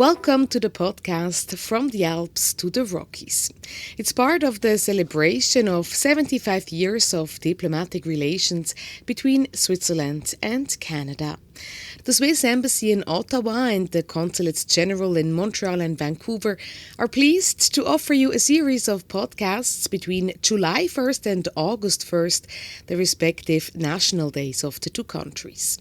Welcome to the podcast From the Alps to the Rockies. It's part of the celebration of 75 years of diplomatic relations between Switzerland and Canada. The Swiss Embassy in Ottawa and the Consulates General in Montreal and Vancouver are pleased to offer you a series of podcasts between July 1st and August 1st, the respective national days of the two countries.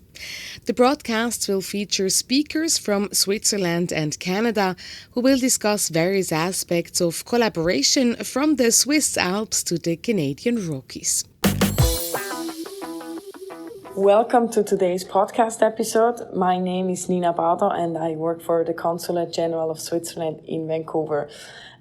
The broadcasts will feature speakers from Switzerland and Canada who will discuss various aspects of collaboration from the Swiss Alps to the Canadian Rockies. Welcome to today's podcast episode. My name is Nina Bader and I work for the Consulate General of Switzerland in Vancouver.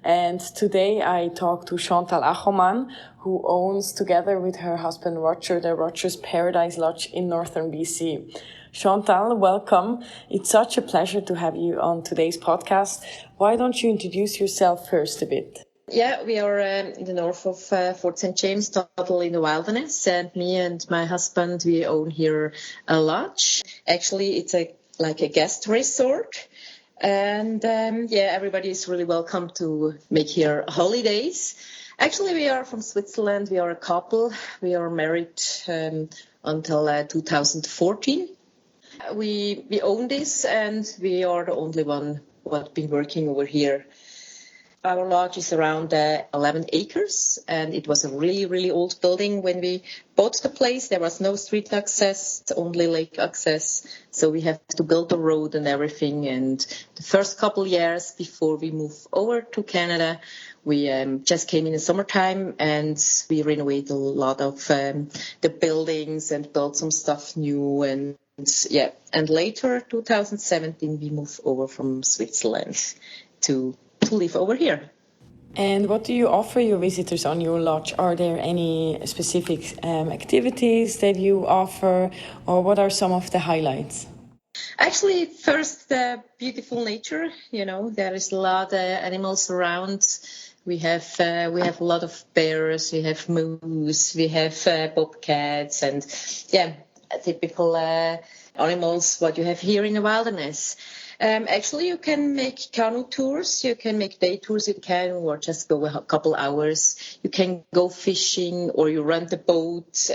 And today I talk to Chantal Achermann, who owns, together with her husband Roger, the Rogers Paradise Lodge in northern BC. Chantal, welcome. It's such a pleasure to have you on today's podcast. Why don't you introduce yourself first a bit? Yeah, we are in the north of Fort St. James, totally in the wilderness. And me and my husband, we own here a lodge. Actually, it's like a guest resort. And everybody is really welcome to make here holidays. Actually, we are from Switzerland. We are a couple. We are married until 2014. We own this and we are the only one who have been working over here. Our lodge is around 11 acres, and it was a really, really old building. When we bought the place, there was no street access, only lake access. So we have to build the road and everything. And the first couple years before we move over to Canada, we just came in the summertime and we renovated a lot of the buildings and built some stuff new. And later, 2017, we moved over from Switzerland to live over here. And what do you offer your visitors on your lodge? Are there any specific activities that you offer, or what are some of the highlights? Actually, first, the beautiful nature. You know, there is a lot of animals around. We have a lot of bears, we have moose, we have bobcats, and typical animals what you have here in the wilderness. Actually, you can make canoe tours, you can make day tours with canoe or just go a couple hours. You can go fishing or you rent a boat,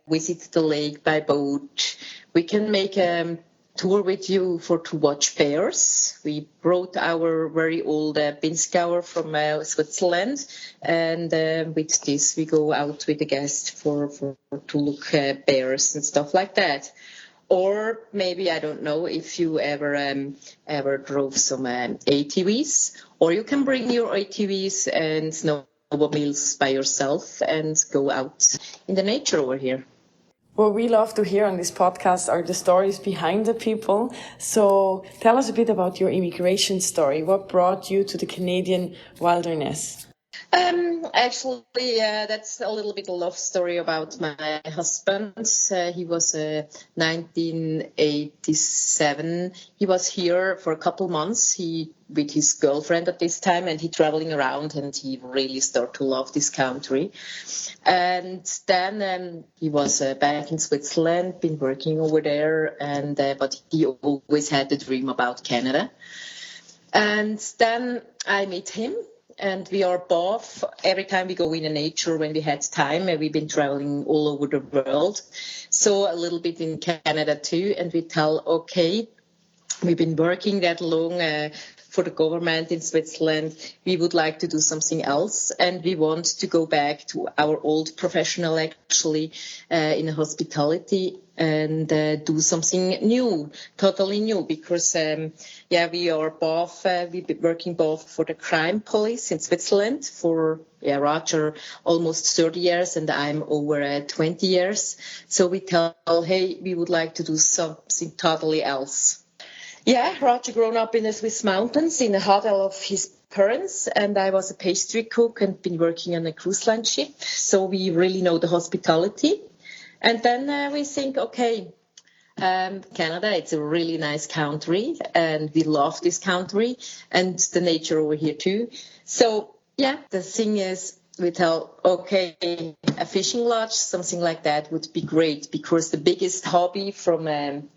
visit the lake by boat. We can make a tour with you to watch bears. We brought our very old bin scour from Switzerland, and with this we go out with the guests to look at bears and stuff like that. Or maybe, I don't know, if you ever drove some ATVs, or you can bring your ATVs and snowmobiles by yourself and go out in the nature over here. What we love to hear on this podcast are the stories behind the people. So tell us a bit about your immigration story. What brought you to the Canadian wilderness? Actually, that's a little bit of a love story about my husband. He was 1987. He was here for a couple months. With his girlfriend at this time, and he traveling around, and he really started to love this country. And then he was back in Switzerland, been working over there, and but he always had the dream about Canada. And then I met him. And we are both, every time we go in the nature when we had time, and we've been traveling all over the world. So a little bit in Canada too. And we tell, okay, we've been working that long for the government in Switzerland. We would like to do something else. And we want to go back to our old professional, actually, in hospitality and do something new, totally new, because we are both we've been working both for the crime police in Switzerland for Roger almost 30 years and I'm over 20 years. So we tell, hey, we would like to do something totally else. Yeah, Roger grown up in the Swiss mountains in the hotel of his parents, and I was a pastry cook and been working on a cruise line ship. So we really know the hospitality. And then we think, okay, Canada, it's a really nice country and we love this country and the nature over here too. So, the thing is, we tell, okay, a fishing lodge, something like that would be great because the biggest hobby from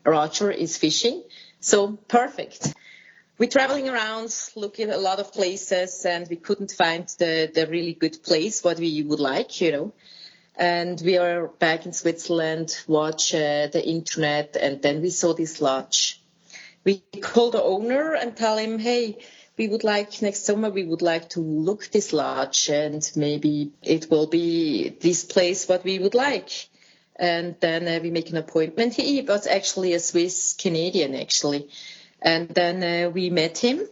Roger is fishing. So, perfect. we're traveling around, looking at a lot of places, and we couldn't find the really good place what we would like, And we are back in Switzerland, watch the internet, and then we saw this lodge. We called the owner and tell him, hey, we would like next summer, we would like to look this lodge, and maybe it will be this place what we would like. And then we make an appointment. He was actually a Swiss Canadian, actually. And then we met him,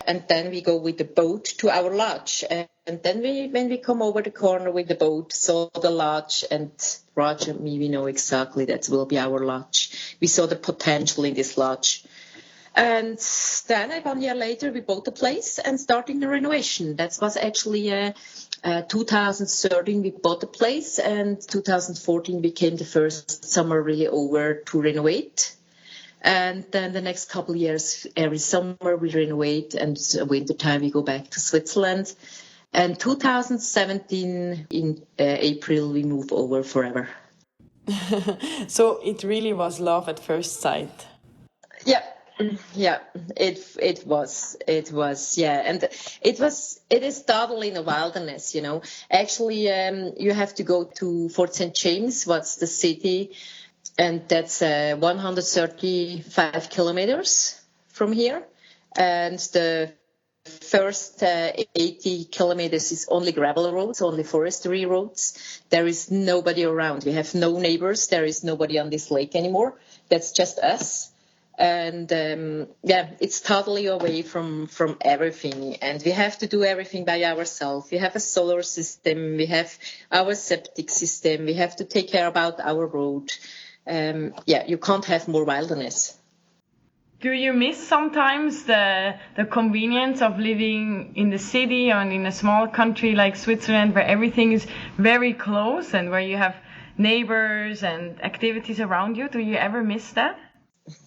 and then we go with the boat to our lodge. And then when we come over the corner with the boat, saw the lodge, and Roger and me, we know exactly that will be our lodge. We saw the potential in this lodge. And then 1 year later, we bought the place and starting the renovation. That was actually 2013, we bought the place, and 2014 became the first summer really over to renovate. And then the next couple of years, every summer we renovate, and winter time we go back to Switzerland. And 2017, in April, we move over forever. So it really was love at first sight. Yeah, it was, and it is totally in the wilderness, Actually, you have to go to Fort St. James, what's the city, and that's 135 kilometers from here, and the first 80 kilometers is only gravel roads, only forestry roads. There is nobody around. We have no neighbors. There is nobody on this lake anymore. That's just us. And it's totally away from everything, and we have to do everything by ourselves. We have a solar system, we have our septic system, we have to take care about our road. You can't have more wilderness. Do you miss sometimes the convenience of living in the city and in a small country like Switzerland, where everything is very close and where you have neighbors and activities around you? Do you ever miss that?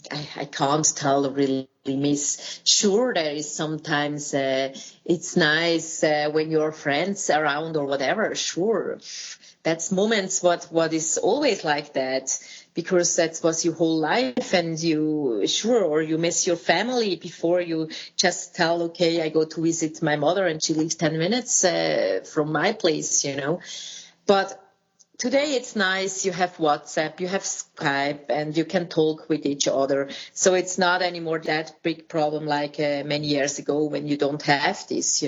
I can't tell really miss. Sure, there is sometimes it's nice when your friends around or whatever. Sure, that's moments what is always like that, because that was your whole life, and you miss your family before you just tell, okay, I go to visit my mother and she lives 10 minutes from my place, But today it's nice, you have WhatsApp, you have Skype, and you can talk with each other. So it's not anymore that big problem like many years ago when you don't have this,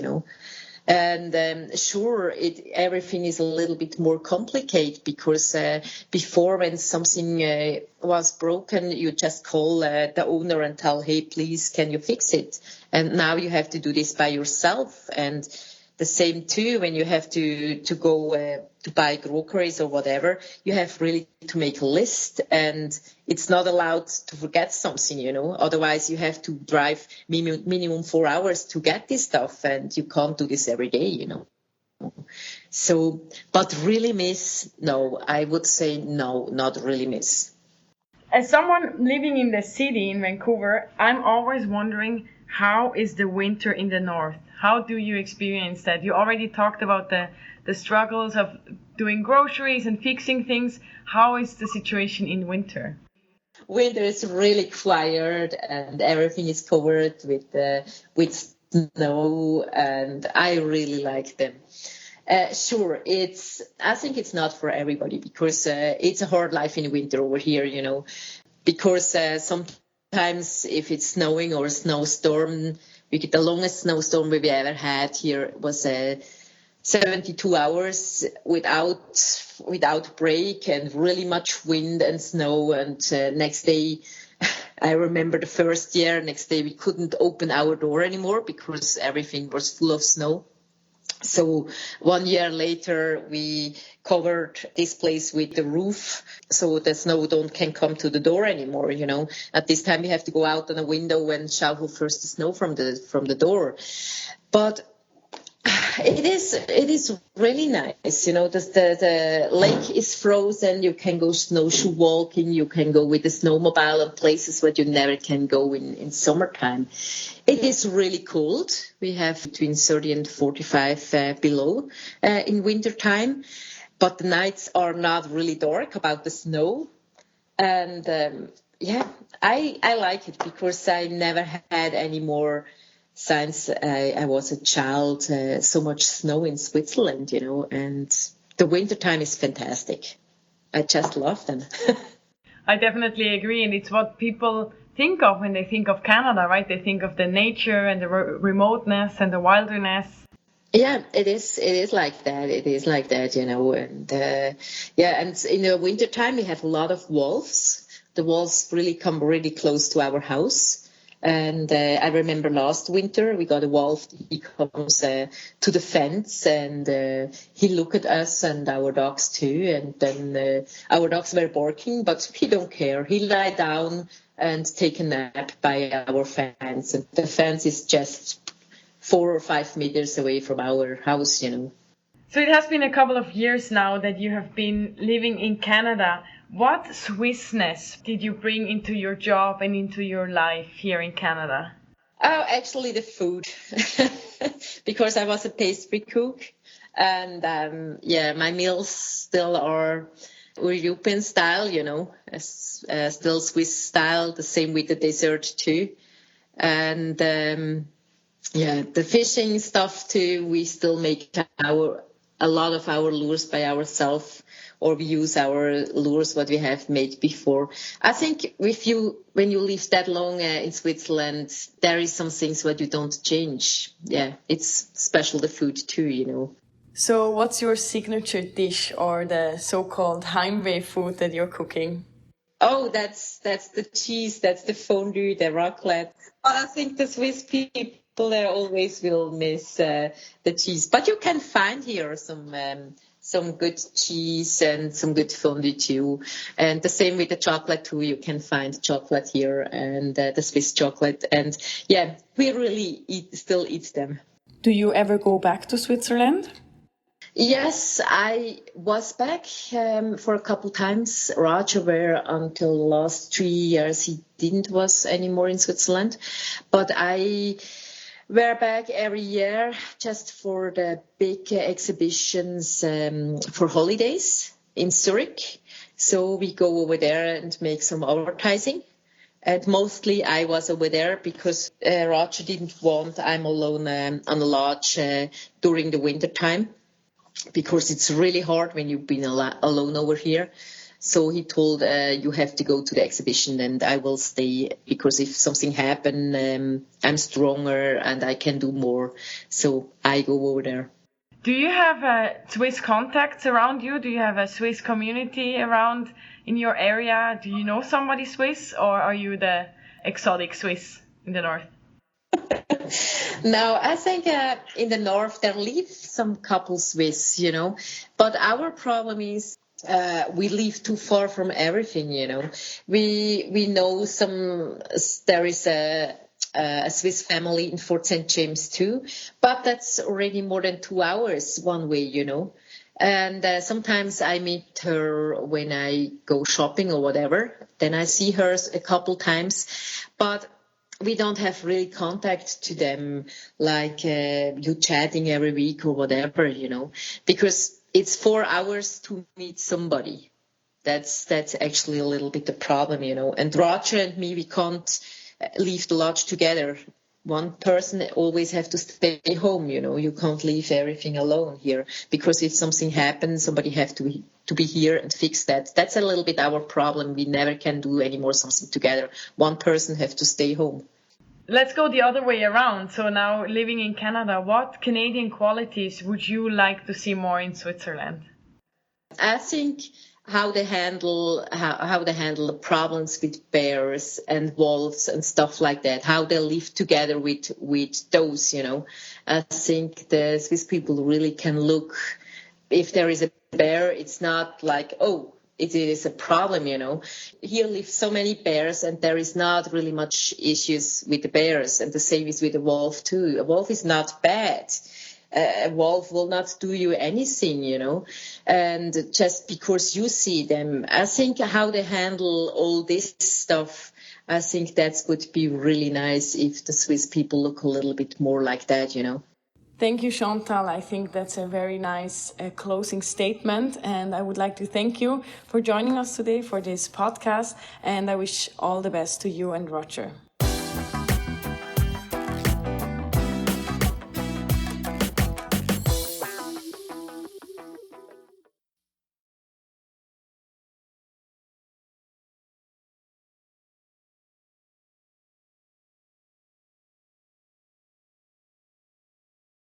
And everything is a little bit more complicated, because before, when something was broken, you just call the owner and tell, hey, please, can you fix it? And now you have to do this by yourself. And the same too, when you have to go to buy groceries or whatever, you have really to make a list, and it's not allowed to forget something, Otherwise, you have to drive minimum 4 hours to get this stuff, and you can't do this every day, So, but really miss? No, I would say no, not really miss. As someone living in the city in Vancouver, I'm always wondering, how is the winter in the north? How do you experience that? You already talked about the struggles of doing groceries and fixing things. How is the situation in winter? Winter is really quiet, and everything is covered with snow, and I really like them. Sure, I think it's not for everybody, because it's a hard life in winter over here, because sometimes if it's snowing or a snowstorm, we get the longest snowstorm we've ever had here was 72 hours without break, and really much wind and snow. And next day, I remember the first year, next day we couldn't open our door anymore because everything was full of snow. So 1 year later, we covered this place with the roof, so the snow can come to the door anymore, At this time, we have to go out on a window and shovel first the snow from the door. But it is really nice, the lake is frozen, you can go snowshoe walking, you can go with the snowmobile on places where you never can go in summertime. It is really cold. We have between 30 and 45 below in wintertime, but the nights are not really dark about the snow. And Yeah, I like it because I never had any more since I was a child. So much snow in Switzerland, and the winter time is fantastic. I just love them. I definitely agree, and it's what people think of when they think of Canada, right? They think of the nature and the remoteness and the wilderness. Yeah, it is. It is like that. It is like that, and yeah, and in the winter time we have a lot of wolves. The wolves really come really close to our house. And I remember last winter we got a wolf. He comes to the fence and he looked at us and our dogs too. And then our dogs were barking, but he don't care. He lie down and take a nap by our fence. And the fence is just 4 or 5 meters away from our house. So it has been a couple of years now that you have been living in Canada. What Swissness did you bring into your job and into your life here in Canada? Oh, actually the food, because I was a pastry cook, and yeah, my meals still are European style, still Swiss style. The same with the dessert too, and yeah, the fishing stuff too. We still make a lot of our lures by ourselves, or we use our lures what we have made before. I think when you live that long in Switzerland, there is some things what you don't change. Yeah, it's special the food too. So what's your signature dish or the so-called Heimweh food that you're cooking? Oh, that's the cheese, that's the fondue, the raclette. But I think the Swiss people they always will miss the cheese. But you can find here some good cheese and some good fondue too. And the same with the chocolate too. You can find chocolate here and the Swiss chocolate. And yeah, we really still eat them. Do you ever go back to Switzerland? Yes, I was back for a couple times. Roger were until the last 3 years he didn't was anymore in Switzerland, but I were back every year just for the big exhibitions for holidays in Zurich. So we go over there and make some advertising. And mostly I was over there because Roger didn't want I'm alone on the lodge during the winter time, because it's really hard when you've been alone over here. So he told you have to go to the exhibition and I will stay, because if something happen, I'm stronger and I can do more. So I go over there. Do you have Swiss contacts around you? Do you have a Swiss community around in your area? Do you know somebody Swiss, or are you the exotic Swiss in the north? No, I think in the north there live some couple Swiss, but our problem is we live too far from everything, We know there is a Swiss family in Fort St. James too, but that's already more than 2 hours one way, And sometimes I meet her when I go shopping or whatever. Then I see her a couple times, but we don't have really contact to them like you chatting every week or whatever, because it's 4 hours to meet somebody. That's actually a little bit the problem, And Roger and me, we can't leave the lodge together. One person always have to stay home, You can't leave everything alone here, because if something happens, somebody have to be here and fix that. That's a little bit our problem. We never can do any more something together. One person have to stay home. Let's go the other way around. So now living in Canada, what Canadian qualities would you like to see more in Switzerland? I think how they handle the problems with bears and wolves and stuff like that, how they live together with those, I think the Swiss people really can look, if there is a bear, it's not like, oh, it is a problem, Here live so many bears and there is not really much issues with the bears, and the same is with the wolf too. A wolf is not bad. A wolf will not do you anything, and just because you see them. I think how they handle all this stuff, I think that would be really nice if the Swiss people look a little bit more like that, Thank you, Chantal. I think that's a very nice closing statement. And I would like to thank you for joining us today for this podcast. And I wish all the best to you and Roger.